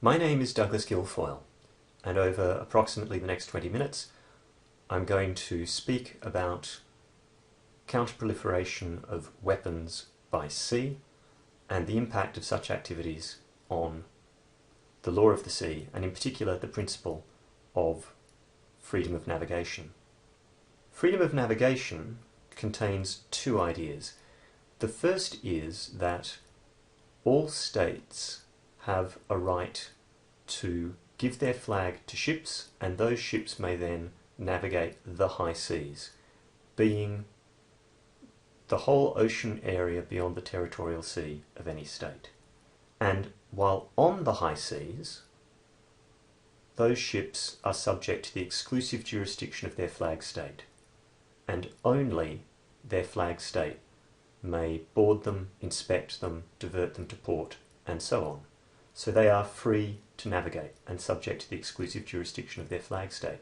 My name is Douglas Guilfoyle, and over approximately the next 20 minutes I'm going to speak about counter-proliferation of weapons by sea and the impact of such activities on the law of the sea, and in particular the principle of freedom of navigation. Freedom of navigation contains two ideas. The first is that all states have a right to give their flag to ships, and those ships may then navigate the high seas, being the whole ocean area beyond the territorial sea of any state. And while on the high seas, those ships are subject to the exclusive jurisdiction of their flag state, and only their flag state may board them, inspect them, divert them to port, and so on. So they are free to navigate and subject to the exclusive jurisdiction of their flag state.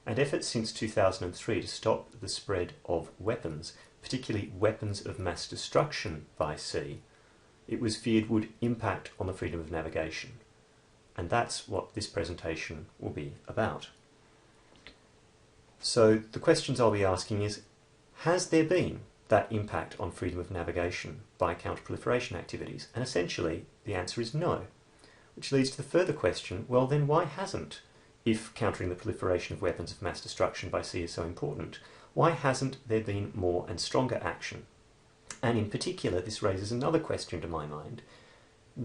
And efforts since 2003 to stop the spread of weapons, particularly weapons of mass destruction by sea, it was feared would impact on the freedom of navigation. And that's what this presentation will be about. So the questions I'll be asking is, has there been that impact on freedom of navigation by counter-proliferation activities? And essentially the answer is no. Which leads to the further question, well then why hasn't, if countering the proliferation of weapons of mass destruction by sea is so important, why hasn't there been more and stronger action? And in particular, this raises another question to my mind.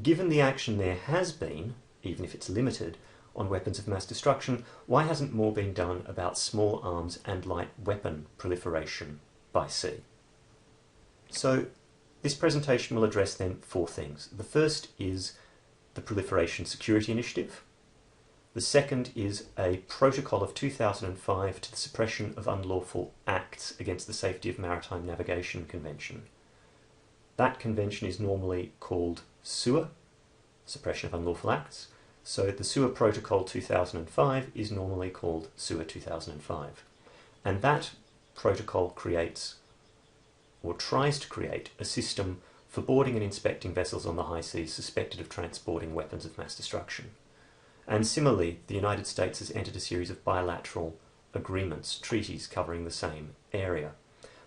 Given the action there has been, even if it's limited, on weapons of mass destruction, why hasn't more been done about small arms and light weapon proliferation by sea? So this presentation will address then four things. The first is the Proliferation Security Initiative. The second is a protocol of 2005 to the suppression of unlawful acts against the Safety of Maritime Navigation Convention. That convention is normally called SUA, Suppression of Unlawful Acts. So the SUA Protocol 2005 is normally called SUA 2005. And that protocol creates, or tries to create, a system for boarding and inspecting vessels on the high seas suspected of transporting weapons of mass destruction. And similarly, the United States has entered a series of bilateral agreements, treaties covering the same area.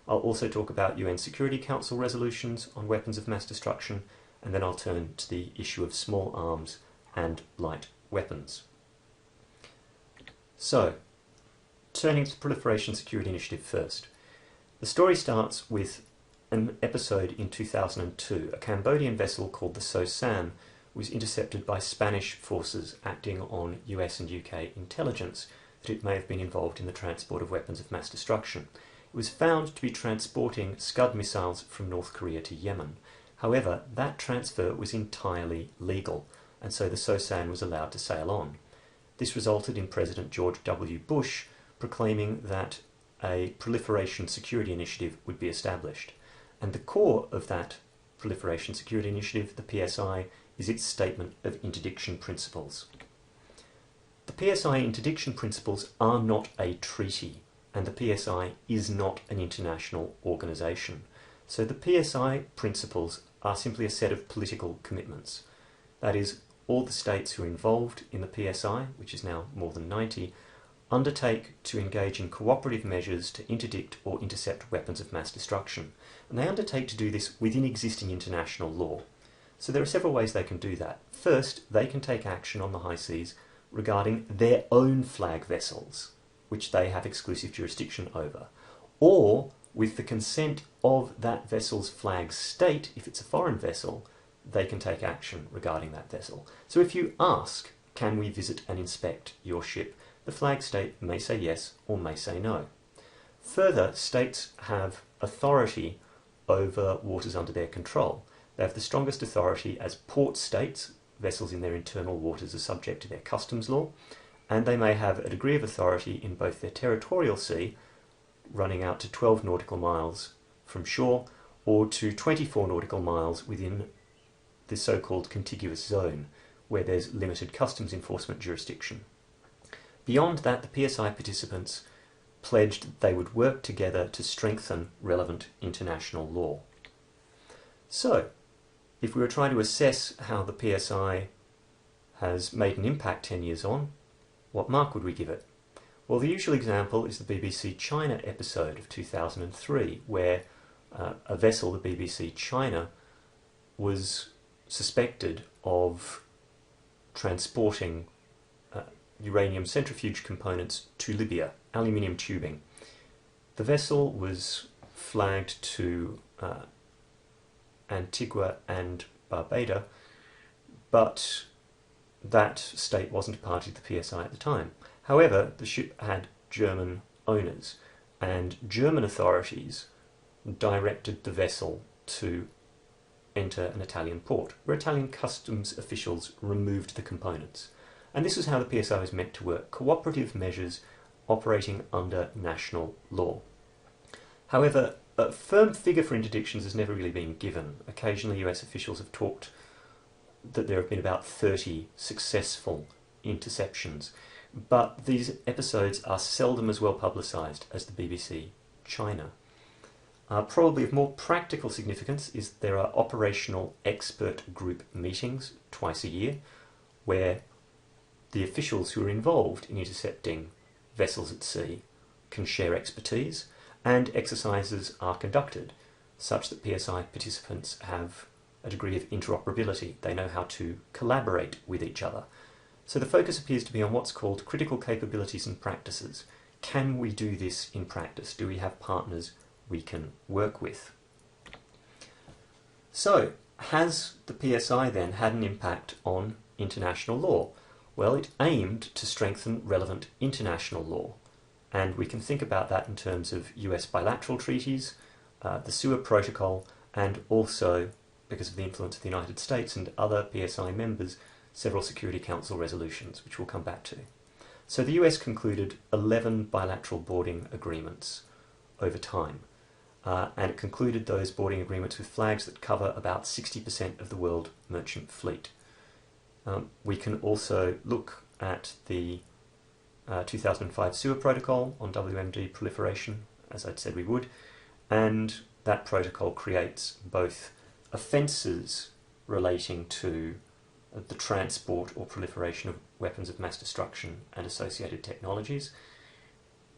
I'll also talk about UN Security Council resolutions on weapons of mass destruction, and then I'll turn to the issue of small arms and light weapons. So, turning to the Proliferation Security Initiative first. The story starts with an episode in 2002. A Cambodian vessel called the Sosan was intercepted by Spanish forces acting on US and UK intelligence that it may have been involved in the transport of weapons of mass destruction. It was found to be transporting Scud missiles from North Korea to Yemen. However, that transfer was entirely legal, and so the Sosan was allowed to sail on. This resulted in President George W. Bush proclaiming that a Proliferation Security Initiative would be established. And the core of that Proliferation Security Initiative, the PSI, is its statement of interdiction principles. The PSI interdiction principles are not a treaty, and the PSI is not an international organisation. So the PSI principles are simply a set of political commitments. That is, all the states who are involved in the PSI, which is now more than 90, undertake to engage in cooperative measures to interdict or intercept weapons of mass destruction. And they undertake to do this within existing international law. So there are several ways they can do that. First, they can take action on the high seas regarding their own flag vessels, which they have exclusive jurisdiction over, or with the consent of that vessel's flag state. If it's a foreign vessel, they can take action regarding that vessel. So if you ask, can we visit and inspect your ship, the flag state may say yes or may say no. Further, states have authority over waters under their control. They have the strongest authority as port states. Vessels in their internal waters are subject to their customs law, and they may have a degree of authority in both their territorial sea, running out to 12 nautical miles from shore, or to 24 nautical miles within the so-called contiguous zone, where there's limited customs enforcement jurisdiction. Beyond that, the PSI participants pledged that they would work together to strengthen relevant international law. So, if we were trying to assess how the PSI has made an impact 10 years on, what mark would we give it? Well, the usual example is the BBC China episode of 2003, where a vessel, the BBC China, was suspected of transporting uranium centrifuge components to Libya, aluminium tubing. The vessel was flagged to Antigua and Barbuda, but that state wasn't a party to the PSI at the time. However, the ship had German owners, and German authorities directed the vessel to enter an Italian port, where Italian customs officials removed the components. And this is how the PSI was meant to work: cooperative measures operating under national law. However, a firm figure for interdictions has never really been given. Occasionally US officials have talked that there have been about 30 successful interceptions, but these episodes are seldom as well publicised as the BBC China. Probably of more practical significance is that there are operational expert group meetings twice a year, where the officials who are involved in intercepting vessels at sea can share expertise, and exercises are conducted such that PSI participants have a degree of interoperability. They know how to collaborate with each other. So the focus appears to be on what's called critical capabilities and practices. Can we do this in practice? Do we have partners we can work with? So, has the PSI then had an impact on international law? Well, it aimed to strengthen relevant international law, and we can think about that in terms of US bilateral treaties, the SUA Protocol, and also, because of the influence of the United States and other PSI members, several Security Council resolutions, which we'll come back to. So the US concluded 11 bilateral boarding agreements over time, and it concluded those boarding agreements with flags that cover about 60% of the world merchant fleet. We can also look at the 2005 SUA Protocol on WMD proliferation, as I'd said we would, and that protocol creates both offences relating to the transport or proliferation of weapons of mass destruction and associated technologies,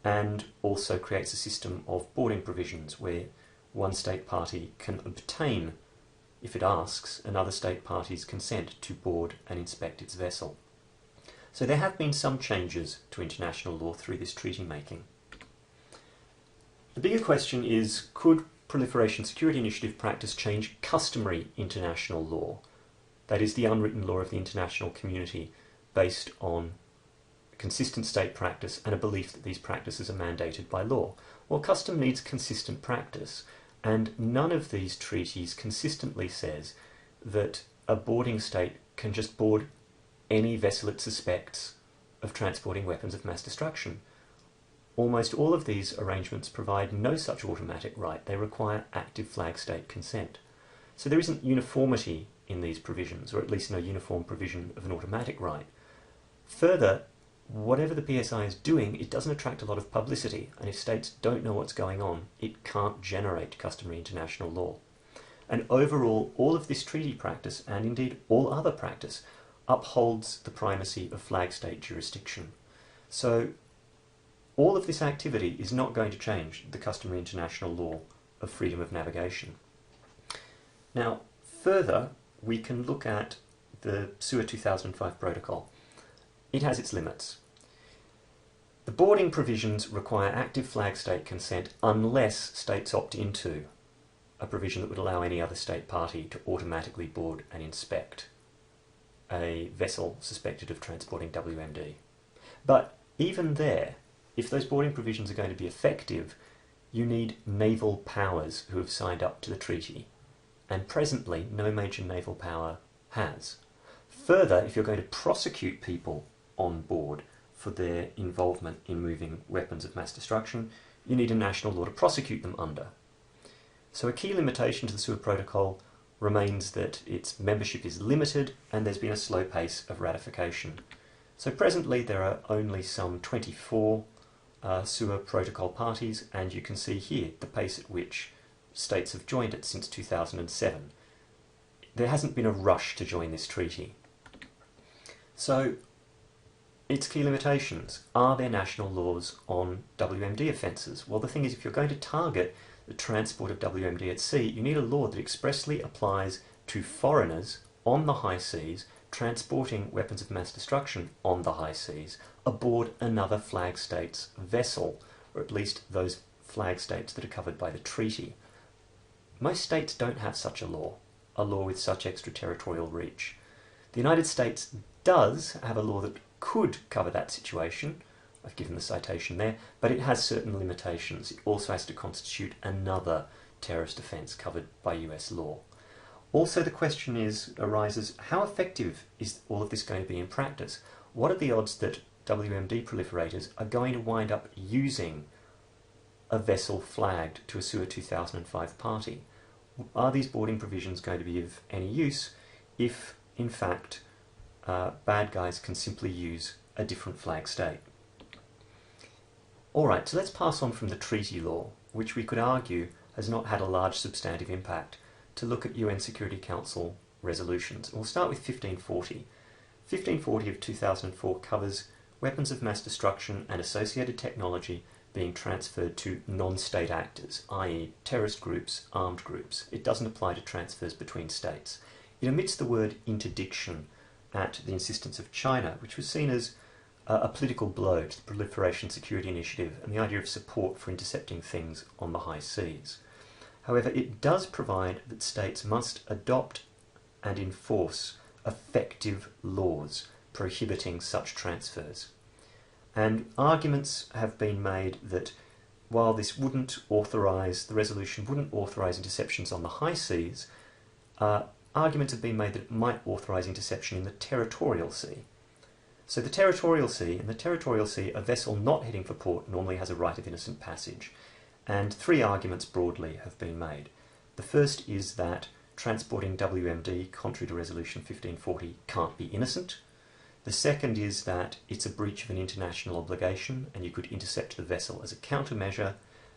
and also creates a system of boarding provisions where one state party can obtain, if it asks, another state party's consent to board and inspect its vessel. So there have been some changes to international law through this treaty making. The bigger question is, could Proliferation Security Initiative practice change customary international law? That is, the unwritten law of the international community based on consistent state practice and a belief that these practices are mandated by law. Well, custom needs consistent practice, and none of these treaties consistently says that a boarding state can just board any vessel it suspects of transporting weapons of mass destruction. Almost all of these arrangements provide no such automatic right. They require active flag state consent. So there isn't uniformity in these provisions, or at least no uniform provision of an automatic right. Further, whatever the PSI is doing, it doesn't attract a lot of publicity, and if states don't know what's going on, it can't generate customary international law. And overall, all of this treaty practice, and indeed all other practice, upholds the primacy of flag state jurisdiction. So all of this activity is not going to change the customary international law of freedom of navigation. Now, further, we can look at the SUA 2005 protocol. It has its limits. The boarding provisions require active flag state consent unless states opt into a provision that would allow any other state party to automatically board and inspect a vessel suspected of transporting WMD. But even there, if those boarding provisions are going to be effective, you need naval powers who have signed up to the treaty, and presently no major naval power has. Further, if you're going to prosecute people on board for their involvement in moving weapons of mass destruction, you need a national law to prosecute them under. So a key limitation to the SUA Protocol remains that its membership is limited and there's been a slow pace of ratification. So presently there are only some 24 SUA Protocol parties, and you can see here the pace at which states have joined it since 2007. There hasn't been a rush to join this treaty. So, its key limitations. Are there national laws on WMD offences? Well, the thing is, if you're going to target the transport of WMD at sea, you need a law that expressly applies to foreigners on the high seas transporting weapons of mass destruction on the high seas aboard another flag state's vessel, or at least those flag states that are covered by the treaty. Most states don't have such a law with such extraterritorial reach. The United States does have a law that could cover that situation. I've given the citation there, but it has certain limitations. It also has to constitute another terrorist offence covered by US law. Also, the question arises, how effective is all of this going to be in practice? What are the odds that WMD proliferators are going to wind up using a vessel flagged to a SUA 2005 party? Are these boarding provisions going to be of any use if, in fact, bad guys can simply use a different flag state? Alright, so let's pass on from the treaty law, which we could argue has not had a large substantive impact, to look at UN Security Council resolutions. We'll start with 1540. 1540 of 2004 covers weapons of mass destruction and associated technology being transferred to non-state actors, i.e. terrorist groups, armed groups. It doesn't apply to transfers between states. It omits the word interdiction at the insistence of China, which was seen as a political blow to the Proliferation Security Initiative and the idea of support for intercepting things on the high seas. However, it does provide that states must adopt and enforce effective laws prohibiting such transfers. And arguments have been made that while this wouldn't authorise, the resolution wouldn't authorise interceptions on the high seas, arguments have been made that it might authorise interception in the territorial sea. So in the territorial sea, a vessel not heading for port normally has a right of innocent passage. And three arguments broadly have been made. The first is that transporting WMD, contrary to Resolution 1540, can't be innocent. The second is that it's a breach of an international obligation and you could intercept the vessel as a countermeasure.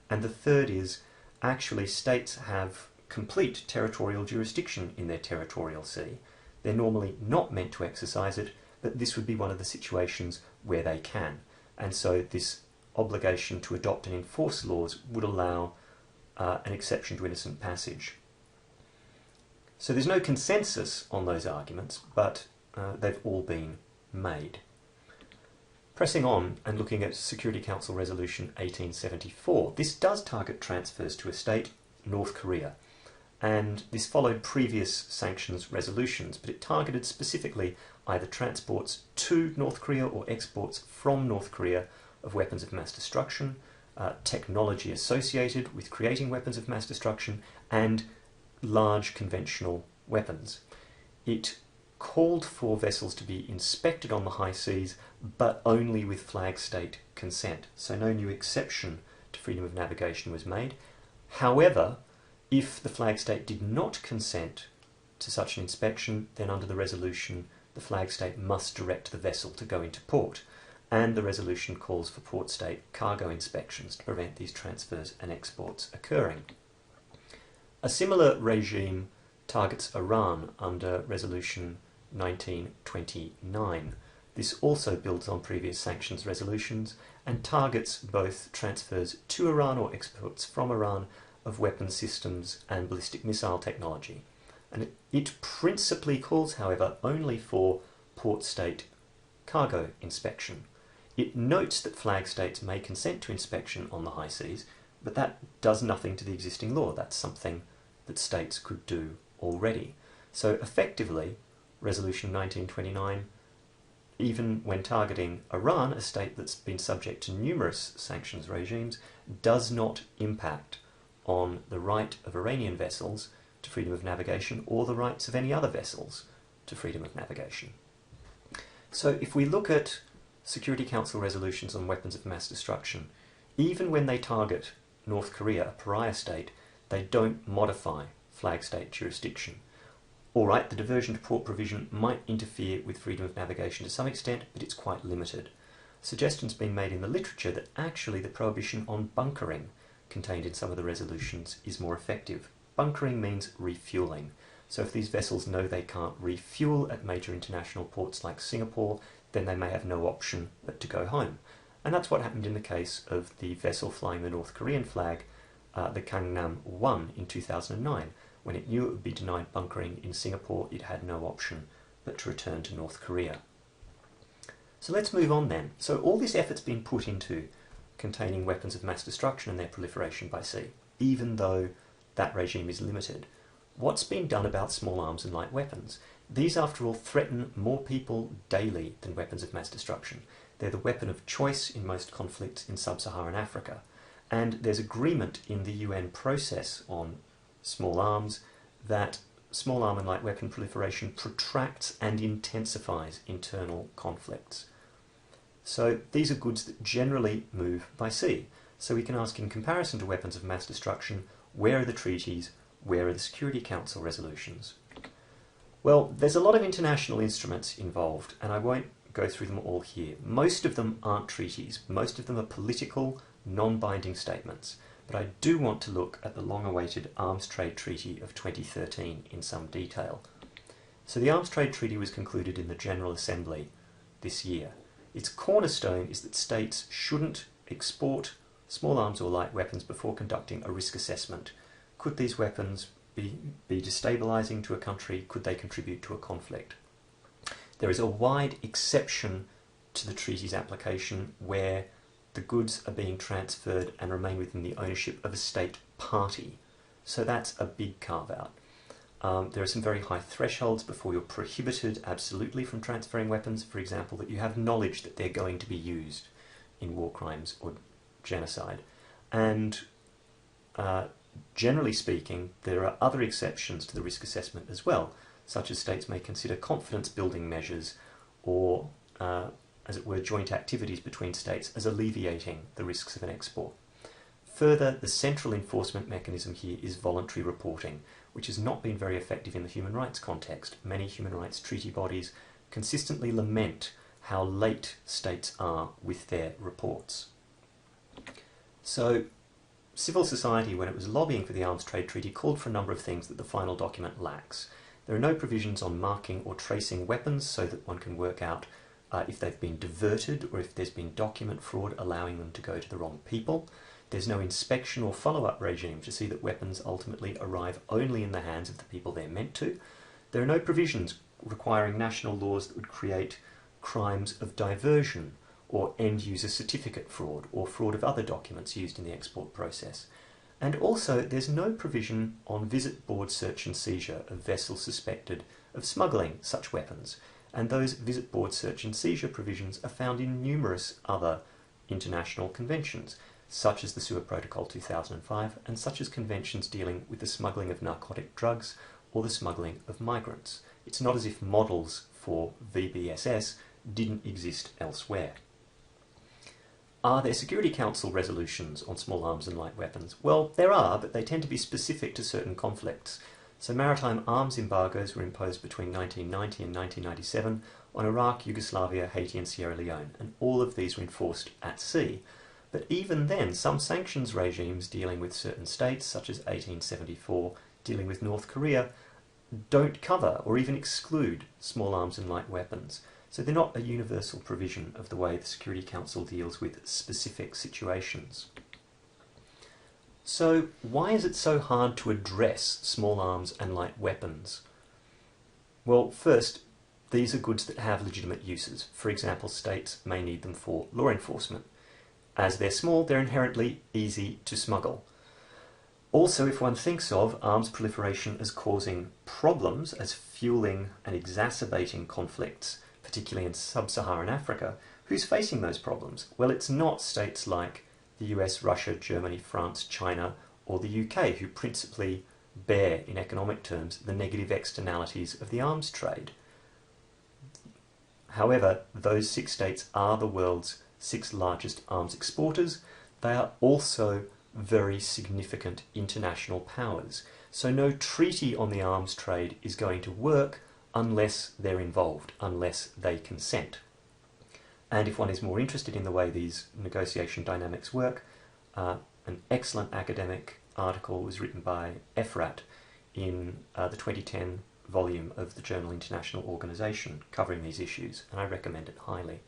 And the third is actually states have complete territorial jurisdiction in their territorial sea. They're normally not meant to exercise it, but this would be one of the situations where they can. And so this obligation to adopt and enforce laws would allow an exception to innocent passage. So there's no consensus on those arguments, but they've all been made. Pressing on and looking at Security Council Resolution 1874, this does target transfers to a state, North Korea, and this followed previous sanctions resolutions, but it targeted specifically either transports to North Korea or exports from North Korea of weapons of mass destruction, technology associated with creating weapons of mass destruction, and large conventional weapons. It called for vessels to be inspected on the high seas, but only with flag state consent. So no new exception to freedom of navigation was made. However, if the flag state did not consent to such an inspection, then under the resolution, the flag state must direct the vessel to go into port. And the resolution calls for port state cargo inspections to prevent these transfers and exports occurring. A similar regime targets Iran under Resolution 1929. This also builds on previous sanctions resolutions and targets both transfers to Iran or exports from Iran of weapon systems and ballistic missile technology. And it principally calls, however, only for port state cargo inspection. It notes that flag states may consent to inspection on the high seas, but that does nothing to the existing law. That's something that states could do already. So effectively, Resolution 1929, even when targeting Iran, a state that's been subject to numerous sanctions regimes, does not impact on the right of Iranian vessels to freedom of navigation or the rights of any other vessels to freedom of navigation. So if we look at Security Council resolutions on weapons of mass destruction, even when they target North Korea, a pariah state, they don't modify flag state jurisdiction. Alright, the diversion to port provision might interfere with freedom of navigation to some extent, but it's quite limited. Suggestions being made in the literature that actually the prohibition on bunkering contained in some of the resolutions is more effective. Bunkering means refueling. So if these vessels know they can't refuel at major international ports like Singapore, then they may have no option but to go home. And that's what happened in the case of the vessel flying the North Korean flag, the Gangnam 1 in 2009. When it knew it would be denied bunkering in Singapore, it had no option but to return to North Korea. So let's move on then. So all this effort's been put into containing weapons of mass destruction and their proliferation by sea, even though that regime is limited. What's been done about small arms and light weapons? These, after all, threaten more people daily than weapons of mass destruction. They're the weapon of choice in most conflicts in sub-Saharan Africa. And there's agreement in the UN process on small arms that small arm and light weapon proliferation protracts and intensifies internal conflicts. So these are goods that generally move by sea. So we can ask, in comparison to weapons of mass destruction, where are the treaties, where are the Security Council resolutions? Well, there's a lot of international instruments involved, and I won't go through them all here. Most of them aren't treaties. Most of them are political, non-binding statements. But I do want to look at the long-awaited Arms Trade Treaty of 2013 in some detail. So the Arms Trade Treaty was concluded in the General Assembly this year. Its cornerstone is that states shouldn't export small arms or light weapons before conducting a risk assessment. Could these weapons be destabilising to a country? Could they contribute to a conflict? There is a wide exception to the treaty's application where the goods are being transferred and remain within the ownership of a state party. So that's a big carve-out. There are some very high thresholds before you're prohibited absolutely from transferring weapons. For example, that you have knowledge that they're going to be used in war crimes or genocide. And generally speaking, there are other exceptions to the risk assessment as well, such as states may consider confidence-building measures or, as it were, joint activities between states as alleviating the risks of an export. Further, the central enforcement mechanism here is voluntary reporting, which has not been very effective in the human rights context. Many human rights treaty bodies consistently lament how late states are with their reports. So, civil society, when it was lobbying for the Arms Trade Treaty, called for a number of things that the final document lacks. There are no provisions on marking or tracing weapons so that one can work out if they've been diverted or if there's been document fraud allowing them to go to the wrong people. There's no inspection or follow-up regime to see that weapons ultimately arrive only in the hands of the people they're meant to. There are no provisions requiring national laws that would create crimes of diversion or end-user certificate fraud or fraud of other documents used in the export process. And also, there's no provision on visit board search and seizure of vessels suspected of smuggling such weapons. And those visit board search and seizure provisions are found in numerous other international conventions, such as the Sewer Protocol 2005 and such as conventions dealing with the smuggling of narcotic drugs or the smuggling of migrants. It's not as if models for VBSS didn't exist elsewhere. Are there Security Council resolutions on small arms and light weapons? Well, there are, but they tend to be specific to certain conflicts. So maritime arms embargoes were imposed between 1990 and 1997 on Iraq, Yugoslavia, Haiti and Sierra Leone, and all of these were enforced at sea. But even then, some sanctions regimes dealing with certain states, such as 1874 dealing with North Korea, don't cover or even exclude small arms and light weapons. So they're not a universal provision of the way the Security Council deals with specific situations. So why is it so hard to address small arms and light weapons? Well, first, these are goods that have legitimate uses. For example, states may need them for law enforcement. As they're small, they're inherently easy to smuggle. Also, if one thinks of arms proliferation as causing problems, as fueling and exacerbating conflicts, particularly in sub-Saharan Africa, who's facing those problems? Well, it's not states like the US, Russia, Germany, France, China, or the UK, who principally bear, in economic terms, the negative externalities of the arms trade. However, those 6 states are the world's 6 largest arms exporters. They are also very significant international powers. So no treaty on the arms trade is going to work unless they're involved, unless they consent. And if one is more interested in the way these negotiation dynamics work, an excellent academic article was written by Efrat in the 2010 volume of the journal International Organization covering these issues, and I recommend it highly.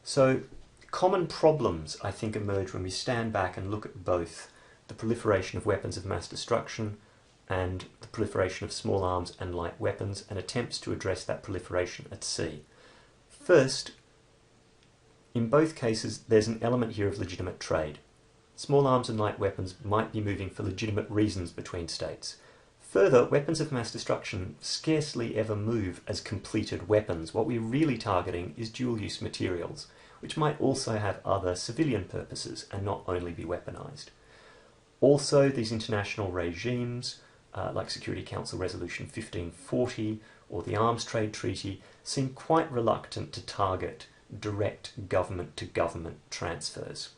So, common problems, I think, emerge when we stand back and look at both the proliferation of weapons of mass destruction and the proliferation of small arms and light weapons, and attempts to address that proliferation at sea. First, in both cases, there's an element here of legitimate trade. Small arms and light weapons might be moving for legitimate reasons between states. Further, weapons of mass destruction scarcely ever move as completed weapons. What we're really targeting is dual-use materials, which might also have other civilian purposes and not only be weaponized. Also, these international regimes, like Security Council Resolution 1540 or the Arms Trade Treaty, seem quite reluctant to target direct government-to-government transfers.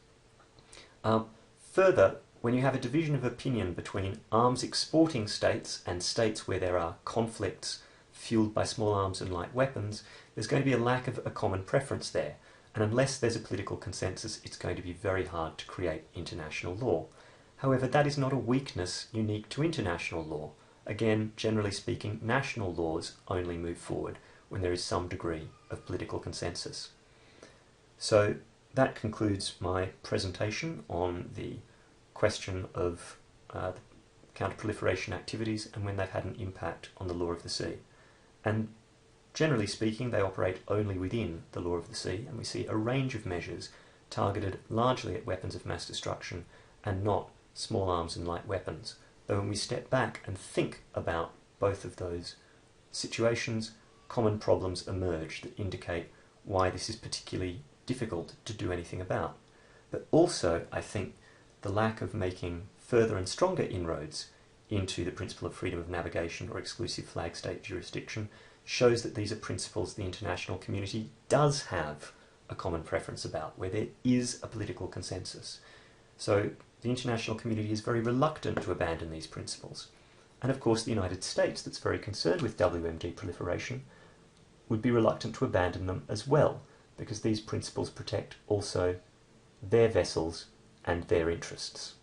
Further, when you have a division of opinion between arms exporting states and states where there are conflicts fueled by small arms and light weapons, there's going to be a lack of a common preference there. And unless there's a political consensus, it's going to be very hard to create international law. However, that is not a weakness unique to international law. Again, generally speaking, national laws only move forward when there is some degree of political consensus. So that concludes my presentation on the question of the counter-proliferation activities and when they've had an impact on the law of the sea. And generally speaking, they operate only within the law of the sea, and we see a range of measures targeted largely at weapons of mass destruction and not small arms and light weapons. Though when we step back and think about both of those situations, common problems emerge that indicate why this is particularly difficult to do anything about. But also, I think, the lack of making further and stronger inroads into the principle of freedom of navigation or exclusive flag state jurisdiction shows that these are principles the international community does have a common preference about, where there is a political consensus. So the international community is very reluctant to abandon these principles. And of course the United States, that's very concerned with WMD proliferation, would be reluctant to abandon them as well, because these principles protect also their vessels and their interests.